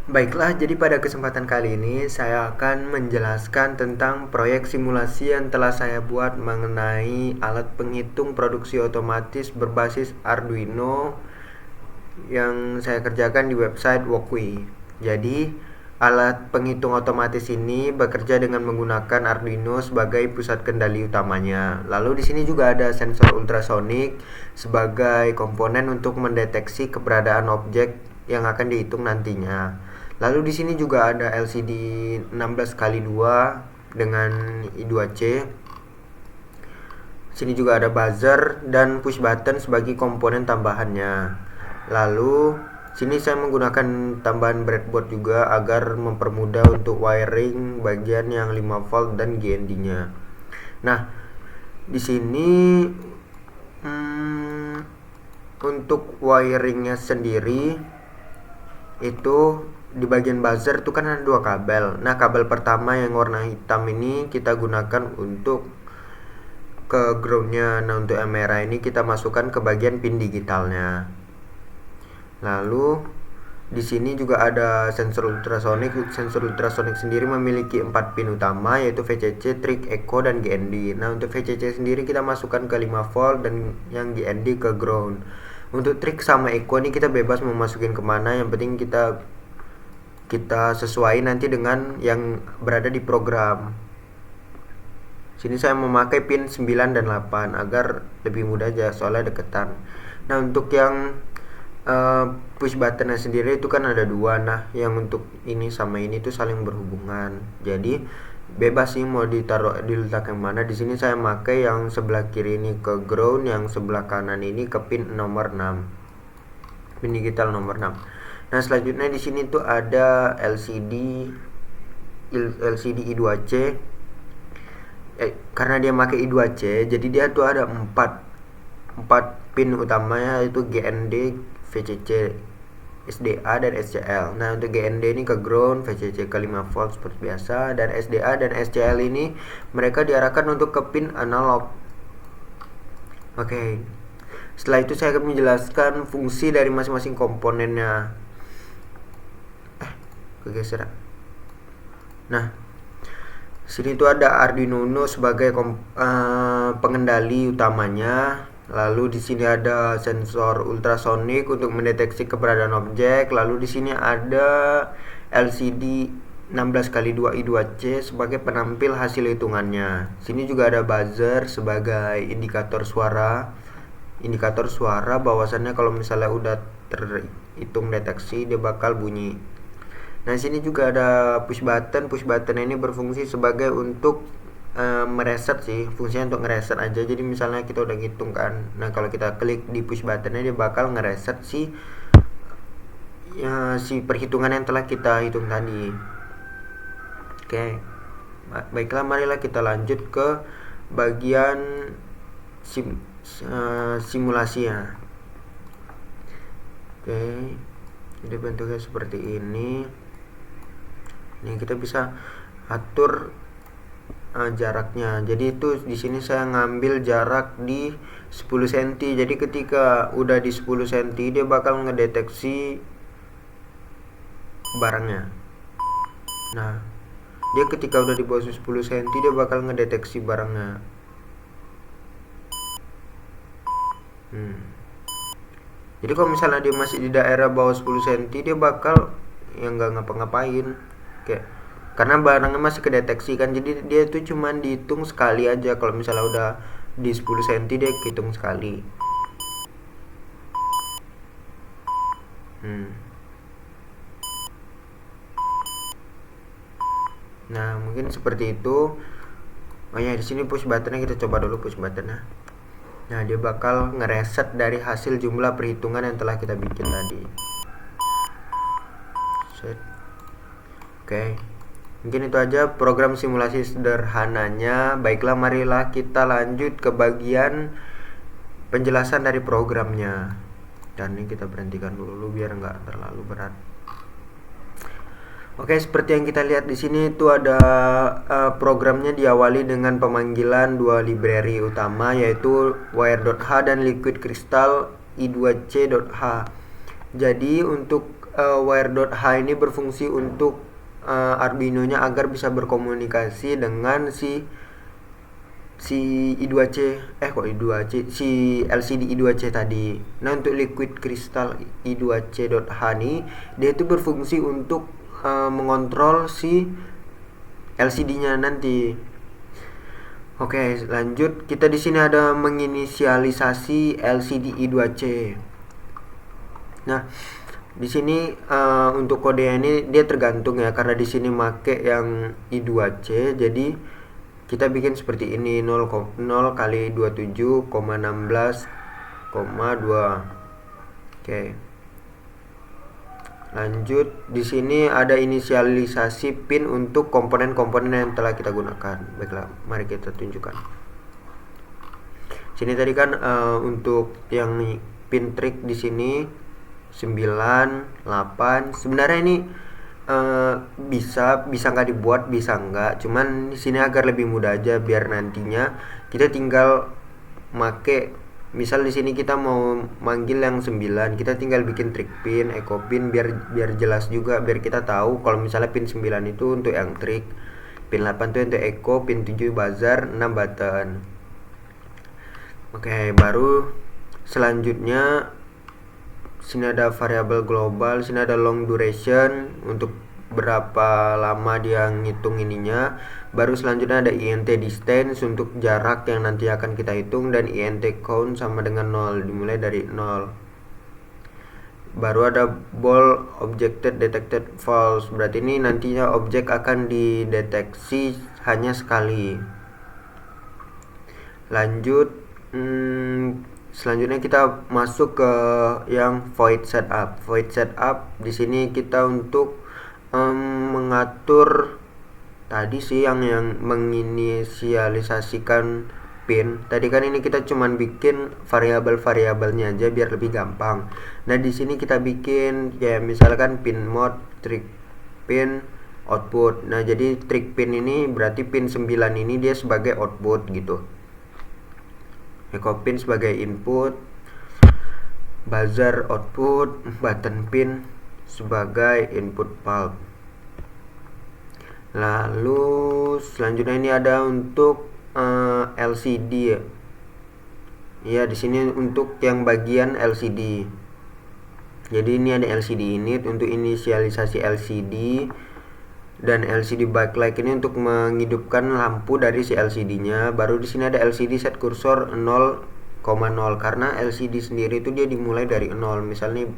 Baiklah, jadi pada kesempatan kali ini saya akan menjelaskan tentang proyek simulasi yang telah saya buat mengenai alat penghitung produksi otomatis berbasis Arduino yang saya kerjakan di website Wokwi. Jadi, alat penghitung otomatis ini bekerja dengan menggunakan Arduino sebagai pusat kendali utamanya. Lalu di sini juga ada sensor ultrasonik sebagai komponen untuk mendeteksi keberadaan objek yang akan dihitung nantinya. Lalu di sini juga ada LCD 16x2 dengan I2C. Sini juga ada buzzer dan push button sebagai komponen tambahannya. Lalu sini saya menggunakan tambahan breadboard juga agar mempermudah untuk wiring bagian yang 5 volt dan GND-nya. Nah, di sini untuk wiringnya sendiri itu di bagian buzzer itu kan ada dua kabel. Nah, kabel pertama yang warna hitam ini kita gunakan untuk ke groundnya. Nah, untuk yang merah ini kita masukkan ke bagian pin digitalnya. Lalu di sini juga ada sensor ultrasonik. Sensor ultrasonik sendiri memiliki 4 pin utama, yaitu VCC, trig, echo, dan GND. Nah, untuk VCC sendiri kita masukkan ke 5 volt dan yang GND ke ground. Untuk trig sama echo ini kita bebas mau masukin kemana, yang penting kita sesuai nanti dengan yang berada di program. Sini saya memakai pin 9 dan 8 agar lebih mudah aja soalnya deketan. Nah, untuk yang push buttonnya sendiri itu kan ada dua. Nah, yang untuk ini sama ini tuh saling berhubungan. Jadi bebas sih mau diletak yang mana. Di sini saya pakai yang sebelah kiri ini ke ground, yang sebelah kanan ini ke pin nomor 6. Pin digital nomor 6. Nah, selanjutnya di sini tuh ada LCD I2C. Karena dia pakai I2C, jadi dia tuh ada 4 pin utamanya, yaitu GND, VCC, SDA, dan SCL. Nah, untuk GND ini ke ground, VCC ke 5 volt seperti biasa, dan SDA dan SCL ini mereka diarahkan untuk ke pin analog. Oke. Setelah itu saya akan menjelaskan fungsi dari masing-masing komponennya. Kegeser. Nah, sini tuh ada Arduino Uno sebagai pengendali utamanya. Lalu di sini ada sensor ultrasonik untuk mendeteksi keberadaan objek. Lalu di sini ada LCD 16x2 I2C sebagai penampil hasil hitungannya. Sini juga ada buzzer sebagai indikator suara. Indikator suara bahwasannya kalau misalnya udah terhitung deteksi dia bakal bunyi. Nah, sini juga ada push button. Push button ini berfungsi sebagai untuk mereset sih, fungsinya untuk ngereset aja. Jadi misalnya kita udah ngitung kan, nah kalau kita klik di push buttonnya dia bakal ngereset si perhitungan yang telah kita hitung tadi. Oke, baiklah, marilah kita lanjut ke bagian simulasinya. Oke, jadi bentuknya seperti ini. Ini kita bisa atur jaraknya. Jadi itu di sini saya ngambil jarak di 10 cm. Jadi ketika udah di 10 cm dia bakal ngedeteksi barangnya. Nah, dia ketika udah di bawah 10 cm dia bakal ngedeteksi barangnya. Jadi kalau misalnya dia masih di daerah bawah 10 cm dia bakal yang nggak ngapa-ngapain. Karena barangnya masih kedeteksi kan, jadi dia itu cuman dihitung sekali aja. Kalau misalnya udah di 10 cm dia hitung sekali. Nah, mungkin seperti itu. Di sini push buttonnya kita coba dulu push buttonnya. Nah, dia bakal ngereset dari hasil jumlah perhitungan yang telah kita bikin tadi. Set. Oke, mungkin itu aja program simulasi sederhananya. Baiklah, marilah kita lanjut ke bagian penjelasan dari programnya. Dan ini kita berhentikan dulu biar nggak terlalu berat. Oke, seperti yang kita lihat di sini itu ada programnya diawali dengan pemanggilan dua library utama, yaitu wire.h dan liquid crystal i2c.h. Jadi untuk wire.h ini berfungsi untuk Arduino-nya agar bisa berkomunikasi dengan si I2C si LCD I2C tadi. Nah, untuk liquid crystal I2C.H nih, dia itu berfungsi untuk mengontrol si LCD-nya nanti. Oke, lanjut. Kita di sini ada menginisialisasi LCD I2C. Nah, di sini untuk kode ini dia tergantung ya, karena di sini make yang I2C, jadi kita bikin seperti ini 0 kali 27,16,2. Oke. Lanjut, di sini ada inisialisasi pin untuk komponen-komponen yang telah kita gunakan. Baiklah, mari kita tunjukkan. Sini tadi kan untuk yang pin trik di sini 9, 8. Sebenarnya ini bisa nggak dibuat, bisa nggak, cuman di sini agar lebih mudah aja, biar nantinya kita tinggal make, misal di sini kita mau manggil yang 9, kita tinggal bikin trik pin, echo pin, biar jelas juga, biar kita tahu kalau misalnya pin 9 itu untuk yang trik, pin 8 itu untuk echo, pin 7 buzzer, 6 button. Oke, baru selanjutnya sini ada variabel global, sini ada long duration untuk berapa lama dia ngitung ininya. Baru selanjutnya ada int distance untuk jarak yang nanti akan kita hitung, dan int count sama dengan 0, dimulai dari 0. Baru ada ball objected detected false, berarti ini nantinya objek akan dideteksi hanya sekali. Lanjut, selanjutnya kita masuk ke yang void setup. Void setup di sini kita untuk mengatur tadi sih yang menginisialisasikan pin. Tadi kan ini kita cuman bikin variabel-variabelnya aja biar lebih gampang. Nah, di sini kita bikin ya misalkan pin mode, trik pin, output. Nah, jadi trik pin ini berarti pin 9 ini dia sebagai output gitu. Echo pin sebagai input, buzzer output, button pin sebagai input pulp. Lalu selanjutnya ini ada untuk LCD ya. Ya, di sini untuk yang bagian LCD. Jadi ini ada LCD init untuk inisialisasi LCD, dan LCD backlight ini untuk menghidupkan lampu dari si LCD-nya. Baru di sini ada LCD set kursor 0,0 karena LCD sendiri itu dia dimulai dari 0. Misalnya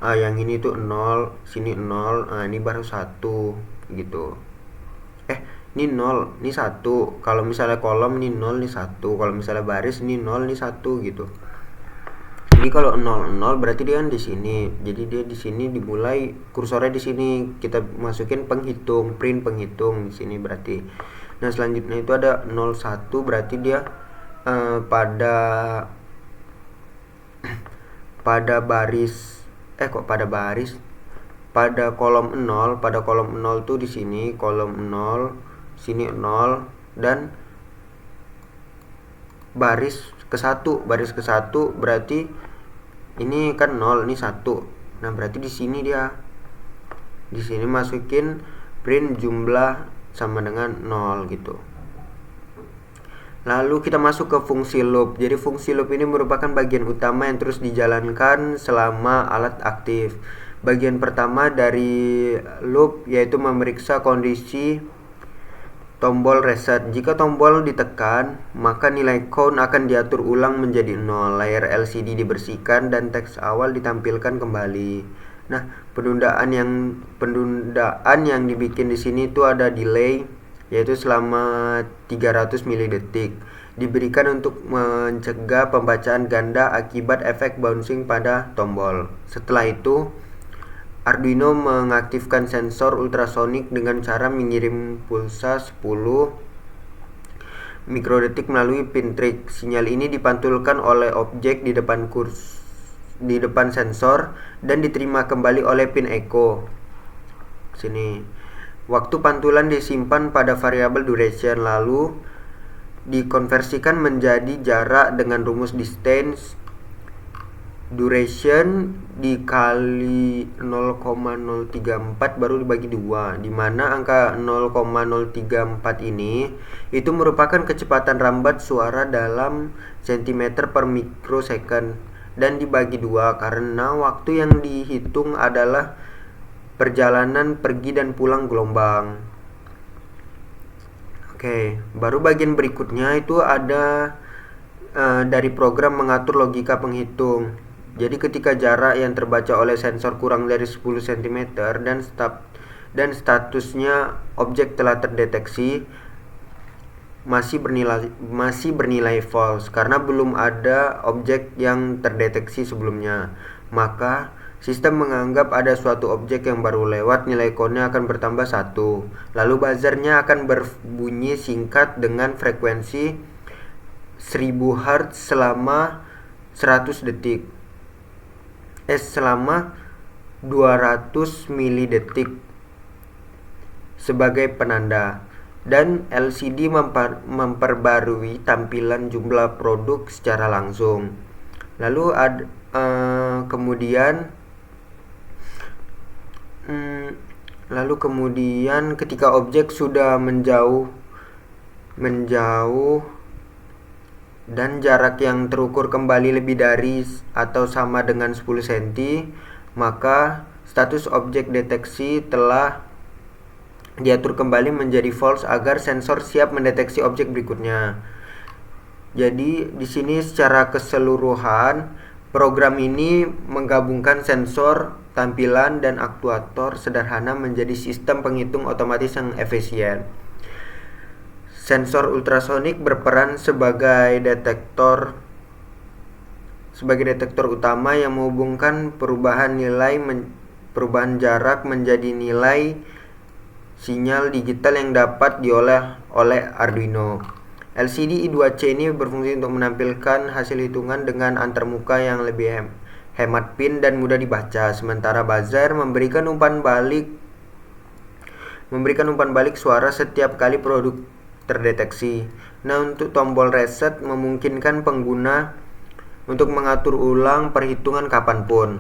yang ini tuh 0, sini 0, ini baru 1 gitu. Ini 0, ini 1. Kalau misalnya kolom ini 0, ini 1. Kalau misalnya baris ini 0, ini 1 gitu. Jadi kalau 00 berarti dia kan di sini. Jadi dia di sini dimulai kursornya di sini. Kita masukin penghitung, print penghitung di sini berarti. Nah, selanjutnya itu ada 01 berarti dia pada baris pada kolom 0, pada kolom 0 tuh di sini kolom 0, sini 0, dan baris ke 1 berarti ini kan 0, ini 1. Nah, berarti di sini masukin print jumlah sama dengan 0 gitu. Lalu kita masuk ke fungsi loop. Jadi fungsi loop ini merupakan bagian utama yang terus dijalankan selama alat aktif. Bagian pertama dari loop yaitu memeriksa kondisi tombol reset. Jika tombol ditekan, maka nilai count akan diatur ulang menjadi 0. Layar LCD dibersihkan dan teks awal ditampilkan kembali. Nah, penundaan yang dibikin di sini itu ada delay, yaitu selama 300 milidetik. Diberikan untuk mencegah pembacaan ganda akibat efek bouncing pada tombol. Setelah itu, Arduino mengaktifkan sensor ultrasonik dengan cara mengirim pulsa 10 mikrodetik melalui pin trik. Sinyal ini dipantulkan oleh objek di depan sensor dan diterima kembali oleh pin echo. Sini. Waktu pantulan disimpan pada variabel duration, lalu dikonversikan menjadi jarak dengan rumus distance duration dikali 0,034 baru dibagi 2, dimana angka 0,034 ini itu merupakan kecepatan rambat suara dalam cm per mikrosecond dan dibagi 2 karena waktu yang dihitung adalah perjalanan pergi dan pulang gelombang. Oke, baru bagian berikutnya itu ada dari program mengatur logika penghitung. Jadi ketika jarak yang terbaca oleh sensor kurang dari 10 cm dan statusnya objek telah terdeteksi masih bernilai false karena belum ada objek yang terdeteksi sebelumnya, maka sistem menganggap ada suatu objek yang baru lewat, nilai count-nya akan bertambah 1. Lalu buzzernya akan berbunyi singkat dengan frekuensi 1000 Hz selama 100 detik. Selama 200 milidetik sebagai penanda, dan LCD memperbarui tampilan jumlah produk secara langsung. Lalu kemudian ketika objek sudah menjauh dan jarak yang terukur kembali lebih dari atau sama dengan 10 cm, maka status objek deteksi telah diatur kembali menjadi false agar sensor siap mendeteksi objek berikutnya. Jadi di sini secara keseluruhan program ini menggabungkan sensor, tampilan, dan aktuator sederhana menjadi sistem penghitung otomatis yang efisien. Sensor ultrasonik berperan sebagai detektor utama yang menghubungkan perubahan jarak menjadi nilai sinyal digital yang dapat diolah oleh Arduino. LCD I2C ini berfungsi untuk menampilkan hasil hitungan dengan antarmuka yang lebih hemat pin dan mudah dibaca, sementara buzzer memberikan umpan balik suara setiap kali produk terdeteksi. Nah, untuk tombol reset memungkinkan pengguna untuk mengatur ulang perhitungan kapanpun.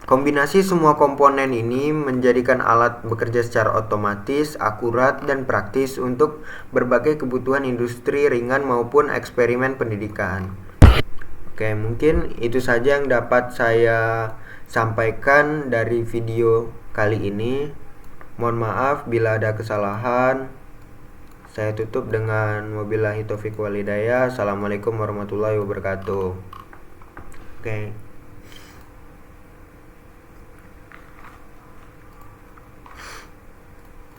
Kombinasi semua komponen ini menjadikan alat bekerja secara otomatis, akurat, dan praktis untuk berbagai kebutuhan industri ringan maupun eksperimen pendidikan. Oke, mungkin itu saja yang dapat saya sampaikan dari video kali ini. Mohon maaf bila ada kesalahan. Saya tutup dengan wabillahi taufiq wal hidayah. Assalamualaikum warahmatullahi wabarakatuh. Oke.